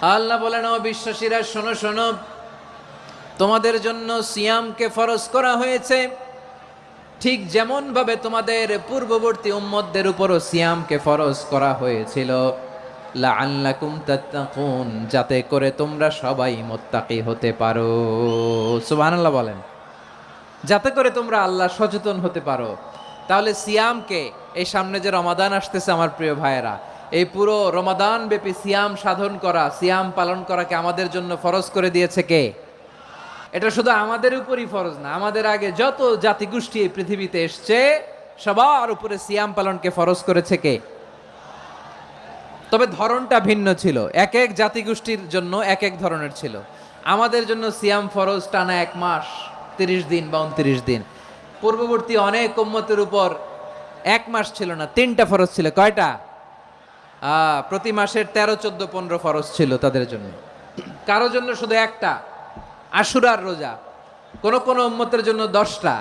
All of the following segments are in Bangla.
আল্লাহ বলেন, ও বিশ্বাসীরা শোনো শোনো, তোমাদের জন্য সিয়ামকে ফরজ করা হয়েছে, ঠিক যেমন ভাবে তোমাদের পূর্ববর্তী উম্মতদের উপরও সিয়ামকে ফরজ করা হয়েছিল, লাআল্লাকুম তাত্তাকুন, যাতে করে তোমরা সবাই মুত্তাকি হতে পারো। সুবহানাল্লাহ বলেন, যাতে করে তোমরা আল্লাহ সচেতন হতে পারো। তাহলে সিয়ামকে, এই সামনে যে রমাদান আসতেছে আমার প্রিয় ভাইয়েরা, এই পুরো রমাদান ব্যাপী সিয়াম সাধন করা, সিয়াম পালন করাকে আমাদের জন্য ফরজ করে দিয়েছে কে? এটা শুধু আমাদের উপরই ফরজ না, আমাদের আগে যত জাতিগোষ্ঠী এই পৃথিবীতে এসছে সবার উপরে সিয়াম পালনকে ফরজ করেছে কে? তবে ধরনটা ভিন্ন ছিল, এক এক জাতিগোষ্ঠীর জন্য এক এক ধরনের ছিল। আমাদের জন্য সিয়াম ফরজ টানা 1 মাস 30 দিন বা 29 দিন। পূর্ববর্তী অনেক উম্মতের উপর 1 মাস ছিল না, 3টা ফরজ ছিল। কয়টা? প্রতি মাসের 13, 14, 15 ফরজ ছিল তাদের জন্য। কারো জন্য শুধু একটা, আশুরার রোজা। কোন কোন উম্মতের জন্য 10টা।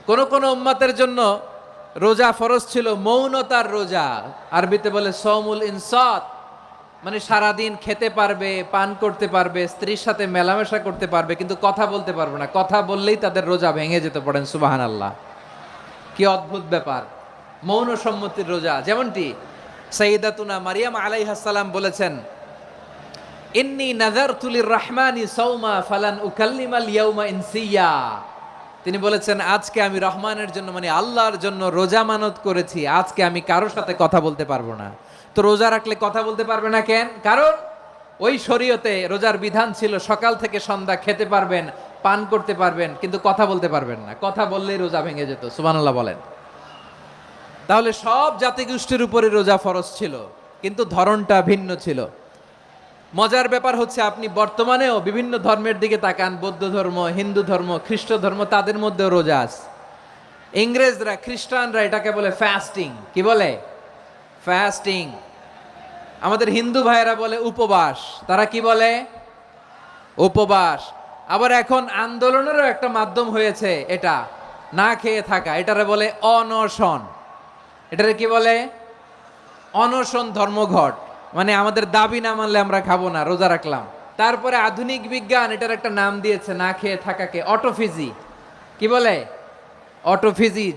কোন কোন উম্মতের জন্য রোজা ফরজ ছিল মৌনতার রোজা, আরবিতে বলে সৌমুল ইনসাত, মানে সারাদিন খেতে পারবে, পান করতে পারবে, স্ত্রীর সাথে মেলামেশা করতে পারবে, কিন্তু কথা বলতে পারবে না। কথা বললেই তাদের রোজা ভেঙে যেতে। পড়েন সুবহানাল্লাহ। কি অদ্ভুত ব্যাপার! মৌন সম্মতির রোজা। যেমনটি সাইয়্যিদাতুনা মারিয়াম আলাইহাস সালাম বলেছেন, ইন্নী নাযারতু লির-রাহমানি সাওমা ফালান উকাল্লিমাল ইয়াওমা ইনসিয়া। তিনি বলেছেন, আজকে আমি রহমানের জন্য, মানে আল্লাহর জন্য রোজা মানত করেছি, আজকে আমি কারোর সাথে কথা বলতে পারবো না। তো রোজা রাখলে কথা বলতে পারবে না কেন? কারণ ওই শরীয়তে রোজার বিধান ছিল সকাল থেকে সন্ধ্যা খেতে পারবেন, পান করতে পারবেন, কিন্তু কথা বলতে পারবেন না। কথা বললেই রোজা ভেঙে যেত। সুবহানাল্লাহ বলেন। তাহলে সব জাতিগোষ্ঠীর উপরে রোজা ফরজ ছিল, কিন্তু ধরনটা ভিন্ন ছিল। মজার ব্যাপার হচ্ছে, আপনি বর্তমানেও বিভিন্ন ধর্মের দিকে তাকান, বৌদ্ধ ধর্ম, হিন্দু ধর্ম, খ্রিস্ট ধর্ম, তাদের মধ্যেও রোজা আছে। ইংরেজরা, খ্রিস্টানরা এটাকে বলে ফাস্টিং। কি বলে? ফাস্টিং। আমাদের হিন্দু ভাইয়েরা বলে উপবাস। তারা কি বলে? উপবাস। আবার এখন আন্দোলনেরও একটা মাধ্যম হয়েছে এটা, না খেয়ে থাকা। এটারে বলে অনশন। এটারে কি বলে? অনশন ধর্মঘট। মানে আমাদের দাবি না মানলে আমরা খাবো না, রোজা রাখলাম। তারপরে আধুনিক বিজ্ঞান এটার একটা নাম দিয়েছে না খেয়ে থাকাকে, অটোফিজি। কি বলে? অটোফিজি।